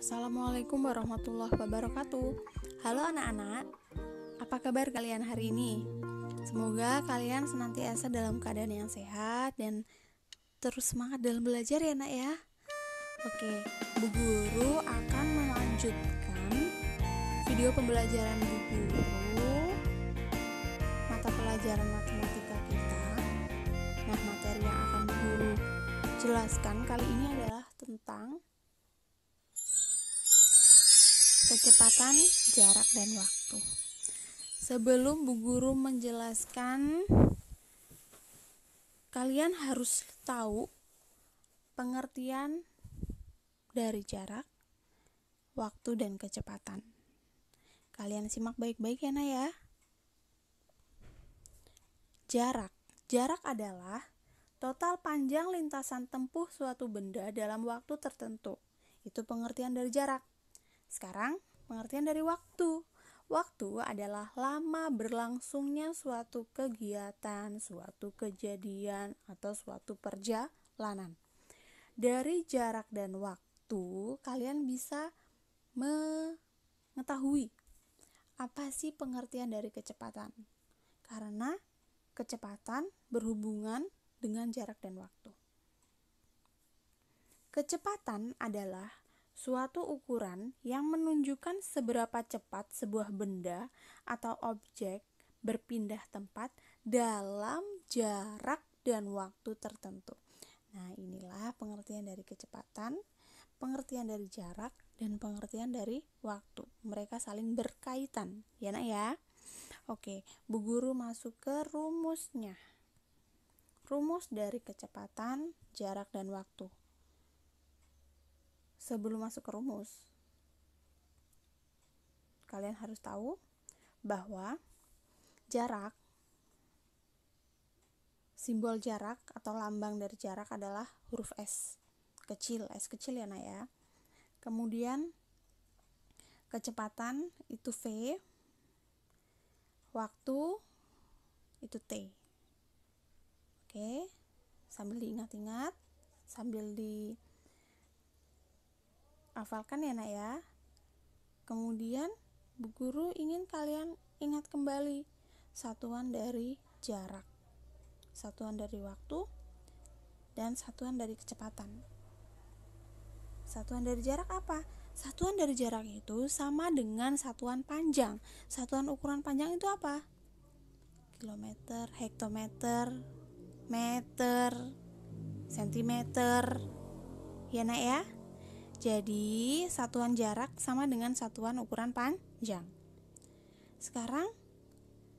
Assalamualaikum warahmatullahi wabarakatuh. Halo anak-anak, apa kabar kalian hari ini? Semoga kalian senantiasa dalam keadaan yang sehat dan terus semangat dalam belajar ya nak ya. Oke, Bu Guru akan melanjutkan video pembelajaran Bu Guru mata pelajaran matematika kita. Nah, materi yang akan Bu Guru jelaskan kali ini adalah tentang kecepatan, jarak, dan waktu. Sebelum Bu Guru menjelaskan, kalian harus tahu pengertian dari jarak, waktu, dan kecepatan. Kalian simak baik-baik ya nak ya. Jarak adalah total panjang lintasan tempuh suatu benda dalam waktu tertentu. Itu pengertian dari jarak. Sekarang, pengertian dari waktu. Waktu adalah lama berlangsungnya suatu kegiatan, suatu kejadian, atau suatu perjalanan. Dari jarak dan waktu, kalian bisa mengetahui apa sih pengertian dari kecepatan. Karena kecepatan berhubungan dengan jarak dan waktu. Kecepatan adalah suatu ukuran yang menunjukkan seberapa cepat sebuah benda atau objek berpindah tempat dalam jarak dan waktu tertentu. Nah, inilah pengertian dari kecepatan, pengertian dari jarak, dan pengertian dari waktu. Mereka saling berkaitan, ya nak ya. Oke, Bu Guru masuk ke rumusnya. Rumus dari kecepatan, jarak, dan waktu. Sebelum masuk ke rumus, kalian harus tahu bahwa jarak, simbol jarak atau lambang dari jarak adalah huruf S kecil ya nak ya. Kemudian kecepatan itu V, waktu itu T. Oke, sambil diingat-ingat, sambil hafalkan ya nak ya. Kemudian Bu Guru ingin kalian ingat kembali satuan dari jarak, satuan dari waktu, dan satuan dari kecepatan. Satuan dari jarak apa? Satuan dari jarak itu sama dengan satuan panjang. Satuan ukuran panjang itu apa? Kilometer, hektometer, meter, sentimeter, ya nak ya. Jadi satuan jarak sama dengan satuan ukuran panjang. Sekarang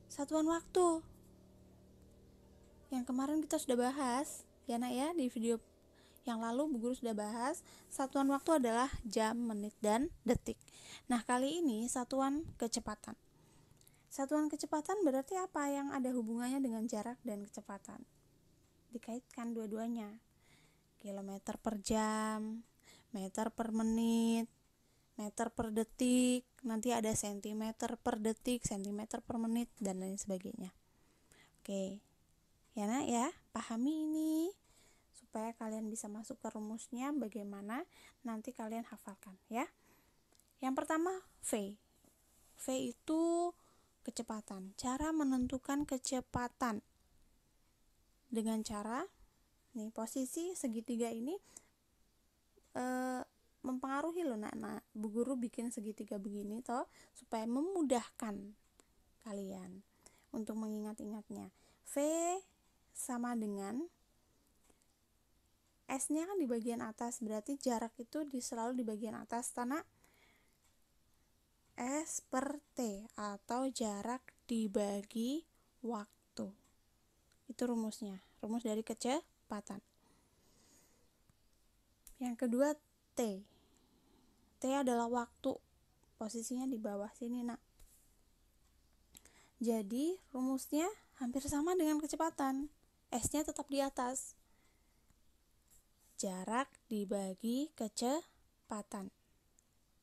satuan waktu. Yang kemarin kita sudah bahas, ya nak ya, di video yang lalu Bu Guru sudah bahas. Satuan waktu adalah jam, menit, dan detik. Nah, kali ini satuan kecepatan. Satuan kecepatan berarti apa yang ada hubungannya dengan jarak dan kecepatan? Dikaitkan dua-duanya. Kilometer per jam, meter per menit, meter per detik, nanti ada sentimeter per detik, sentimeter per menit, dan lain sebagainya. Oke, ya nak ya, pahami ini supaya kalian bisa masuk ke rumusnya bagaimana, nanti kalian hafalkan ya. Yang pertama V. V itu kecepatan. Cara menentukan kecepatan dengan cara nih, posisi segitiga ini mempengaruhi loh nak. Bu Guru bikin segitiga begini toh supaya memudahkan kalian untuk mengingat-ingatnya. V sama dengan S-nya kan di bagian atas, berarti jarak itu selalu di bagian atas karena S per T atau jarak dibagi waktu. Itu rumusnya, rumus dari kecepatan. Yang kedua T. T adalah waktu. Posisinya di bawah sini nak. Jadi rumusnya hampir sama dengan kecepatan. S-nya tetap di atas. Jarak dibagi kecepatan.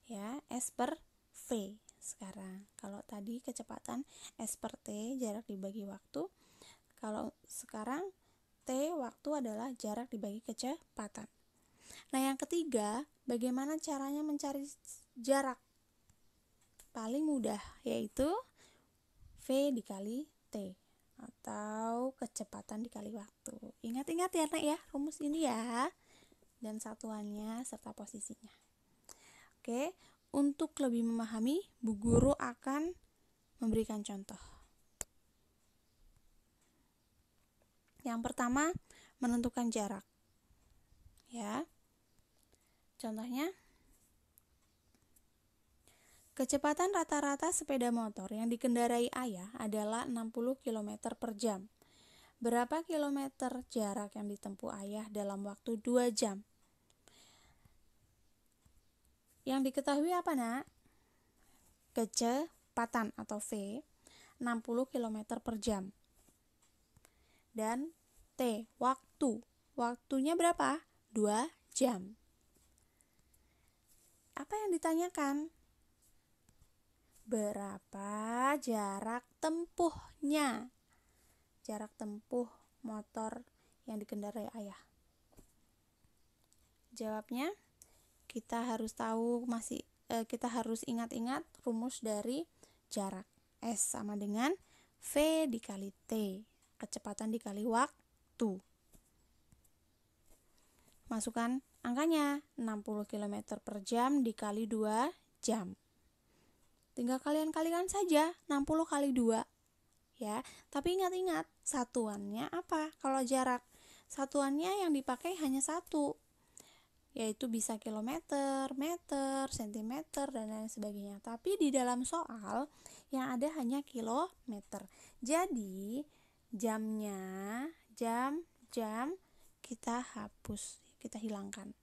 Ya, S per V. Sekarang kalau tadi kecepatan S per T, jarak dibagi waktu. Kalau sekarang T, waktu adalah jarak dibagi kecepatan. Nah, yang ketiga Bagaimana caranya mencari jarak? Paling mudah, yaitu V dikali T atau kecepatan dikali waktu. Ingat-ingat ya Nak ya, rumus ini ya, dan satuannya serta posisinya. Oke, untuk lebih memahami, Bu Guru akan memberikan contoh. Yang pertama, menentukan jarak. Ya. Contohnya, kecepatan rata-rata sepeda motor yang dikendarai ayah adalah 60 km per jam. Berapa kilometer jarak yang ditempuh ayah dalam waktu 2 jam? Yang diketahui apa Nak? Kecepatan atau V 60 km per jam. Dan T, waktu. Waktunya berapa? 2 jam. Apa yang ditanyakan? Berapa jarak tempuhnya? Jarak tempuh motor yang dikendarai ayah. Jawabnya, kita harus tahu kita harus ingat-ingat rumus dari jarak. S sama dengan V dikali T, kecepatan dikali waktu. Masukkan angkanya, 60 km per jam dikali 2 jam. Tinggal kalian kalikan saja, 60 kali 2. Ya, tapi ingat-ingat, satuannya apa? Kalau jarak, satuannya yang dipakai hanya satu, yaitu bisa kilometer, meter, sentimeter, dan lain sebagainya. Tapi di dalam soal, yang ada hanya kilometer. Jadi, jamnya, jam kita hapus, kita hilangkan.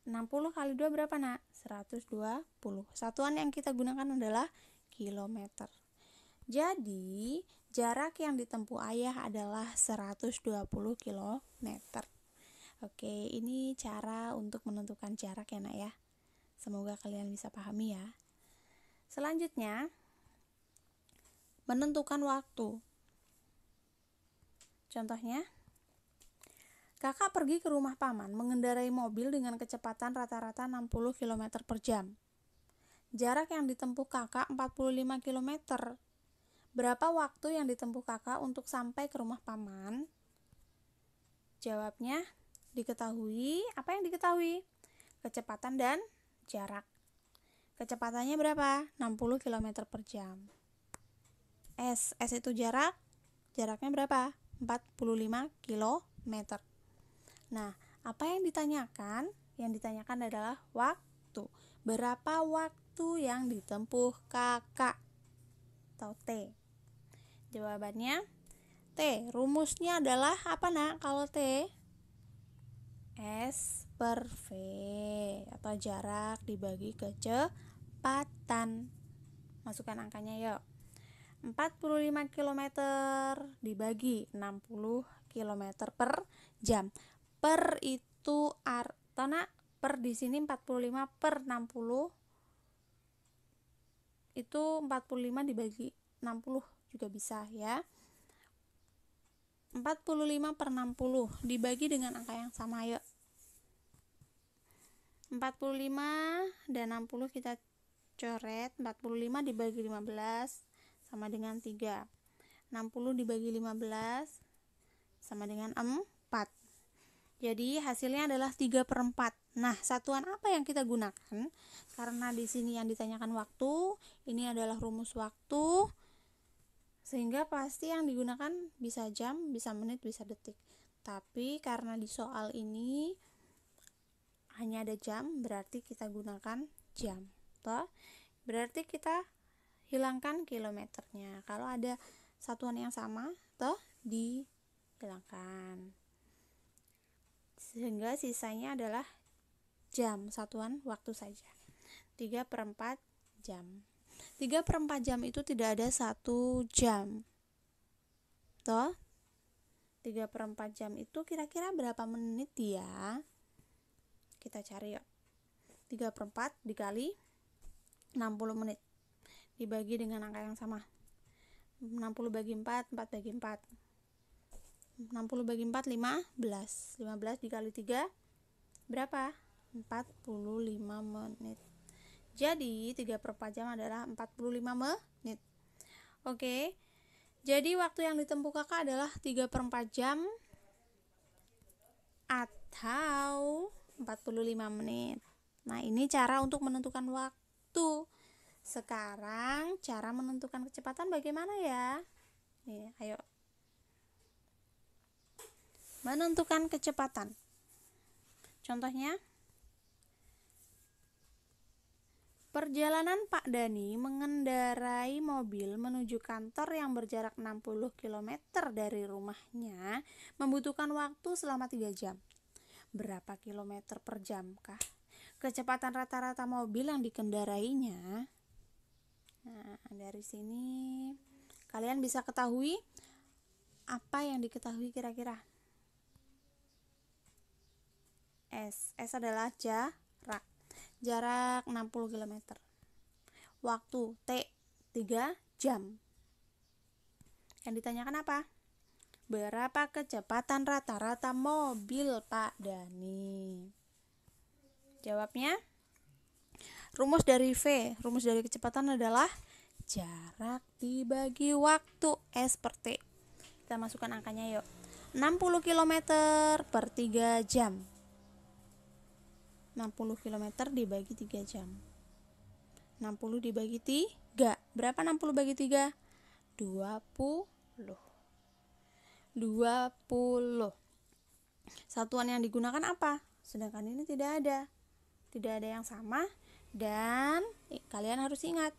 60 kali 2 berapa Nak? 120. Satuan yang kita gunakan adalah kilometer. Jadi, jarak yang ditempuh ayah adalah 120 km. Oke, ini cara untuk menentukan jarak ya Nak ya. Semoga kalian bisa pahami ya. Selanjutnya, menentukan waktu. Contohnya, kakak pergi ke rumah paman mengendarai mobil dengan kecepatan rata-rata 60 km per jam. Jarak yang ditempuh kakak 45 km. Berapa waktu yang ditempuh kakak untuk sampai ke rumah paman? Jawabnya, diketahui. Apa yang diketahui? Kecepatan dan jarak. Kecepatannya berapa? 60 km per jam. S itu jarak. Jaraknya berapa? 45 km. Nah, apa yang ditanyakan? Yang ditanyakan adalah waktu. Berapa waktu yang ditempuh kakak? Atau T. Jawabannya T. Rumusnya adalah apa Nak kalau T? S per V atau jarak dibagi kecepatan. Masukkan angkanya yuk. 45 km dibagi 60 km per jam. Per itu Nak, per di sini 45 per 60 itu 45 dibagi 60 juga bisa ya. 45 per 60 dibagi dengan angka yang sama yuk. 45 dan 60 kita coret. 45 dibagi 15 sama dengan 3. 60 dibagi 15 sama dengan 4. Jadi hasilnya adalah 3/4. Nah, satuan apa yang kita gunakan? Karena di sini yang ditanyakan waktu, ini adalah rumus waktu, sehingga pasti yang digunakan bisa jam, bisa menit, bisa detik. Tapi karena di soal ini hanya ada jam, berarti kita gunakan jam. Toh? Berarti kita hilangkan kilometernya. Kalau ada satuan yang sama, toh dihilangkan. Sehingga sisanya adalah jam, satuan waktu saja. 3/4 jam. 3/4 jam itu tidak ada 1 jam. Toh? 3/4 jam itu kira-kira berapa menit ya? Kita cari yuk. 3/4 dikali 60 menit. Dibagi dengan angka yang sama. 60 bagi 4, 4 bagi 4. 60 bagi 4, 15. 15 dikali 3 berapa? 45 menit. Jadi 3/4 jam adalah 45 menit. Oke. Jadi waktu yang ditempuh kakak adalah 3/4 jam atau 45 menit. Nah, ini cara untuk menentukan waktu. Sekarang cara menentukan kecepatan bagaimana ya? Nih, ayo. Menentukan kecepatan. Contohnya, perjalanan Pak Dani mengendarai mobil menuju kantor yang berjarak 60 km dari rumahnya membutuhkan waktu selama 3 jam. Berapa kilometer per jam kah kecepatan rata-rata mobil yang dikendarainya? Nah, dari sini kalian bisa ketahui apa yang diketahui kira-kira. S adalah jarak 60 km. Waktu T 3 jam. Yang ditanyakan apa? Berapa kecepatan rata-rata mobil Pak Dani? Jawabnya, rumus dari kecepatan adalah jarak dibagi waktu. S per T. Kita masukkan angkanya yuk. 60 km per 3 jam. 60 km dibagi 3 jam. 60 dibagi 3. Berapa 60 bagi 3? 20. Satuan yang digunakan apa? Sedangkan ini tidak ada yang sama. Dan kalian harus ingat,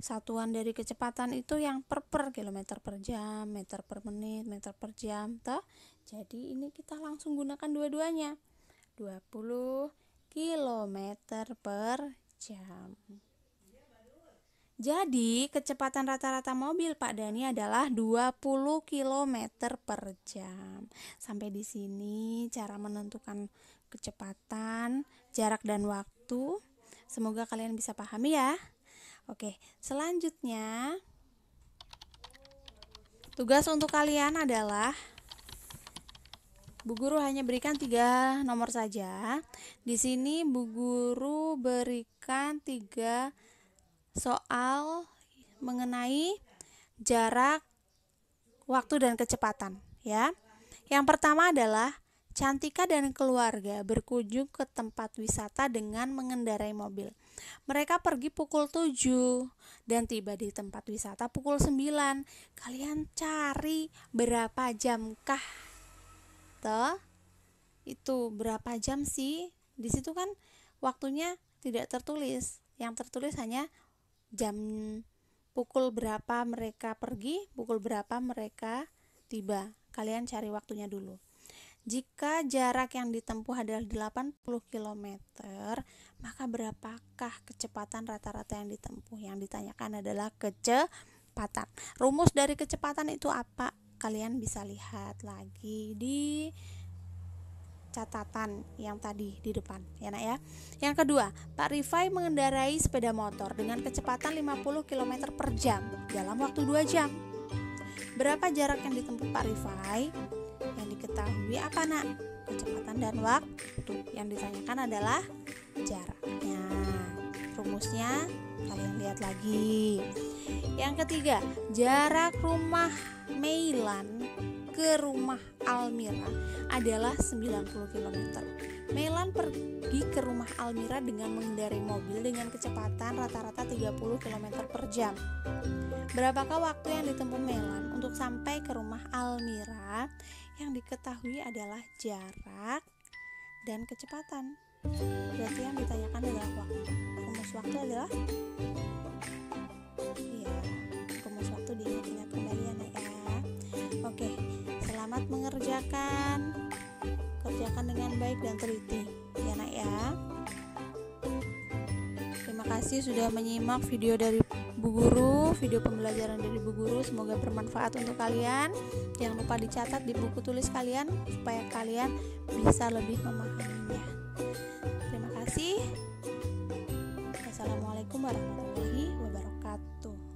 satuan dari kecepatan itu yang per kilometer per jam, meter per menit, meter per jam, toh. Jadi ini kita langsung gunakan dua-duanya. 20 km per jam. Jadi kecepatan rata-rata mobil Pak Dani adalah 20 km per jam. Sampai di sini cara menentukan kecepatan, jarak dan waktu. Semoga kalian bisa pahami ya. Oke, selanjutnya tugas untuk kalian adalah Bu Guru hanya berikan 3 nomor saja. Di sini Bu Guru berikan 3 soal mengenai jarak, waktu, dan kecepatan ya. Yang pertama adalah Cantika dan keluarga berkunjung ke tempat wisata dengan mengendarai mobil. Mereka pergi pukul 7 dan tiba di tempat wisata pukul 9. Kalian cari berapa jamkah? Tuh, itu berapa jam sih? Di situ kan waktunya tidak tertulis. Yang tertulis hanya jam, pukul berapa mereka pergi, pukul berapa mereka tiba. Kalian cari waktunya dulu. Jika jarak yang ditempuh adalah 80 km, maka berapakah kecepatan rata-rata yang ditempuh? Yang ditanyakan adalah kecepatan. Rumus dari kecepatan itu apa? Kalian bisa lihat lagi di catatan yang tadi di depan ya nak ya. Yang kedua, Pak Rifai mengendarai sepeda motor dengan kecepatan 50 km per jam dalam waktu 2 jam. Berapa jarak yang ditempuh Pak Rifai? Yang diketahui apa nak? Kecepatan dan waktu. Yang ditanyakan adalah jaraknya. Rumusnya kalian lihat lagi. Yang ketiga, jarak rumah Meilan ke rumah Almira adalah 90 km. Meilan pergi ke rumah Almira dengan mengendarai mobil dengan kecepatan rata-rata 30 km per jam. Berapakah waktu yang ditempuh Meilan untuk sampai ke rumah Almira? Yang diketahui adalah jarak dan kecepatan. Berarti yang ditanyakan adalah waktu. Rumus waktu adalah rumus waktu diingat-ingat kembali ya nak ya. Oke, selamat mengerjakan. Kerjakan dengan baik dan teliti ya nak ya. Terima kasih sudah menyimak video dari Bu Guru, video pembelajaran dari Bu Guru. Semoga bermanfaat untuk kalian. Jangan lupa dicatat di buku tulis kalian supaya kalian bisa lebih memahaminya. Terima kasih. Wassalamualaikum warahmatullahi wabarakatuh.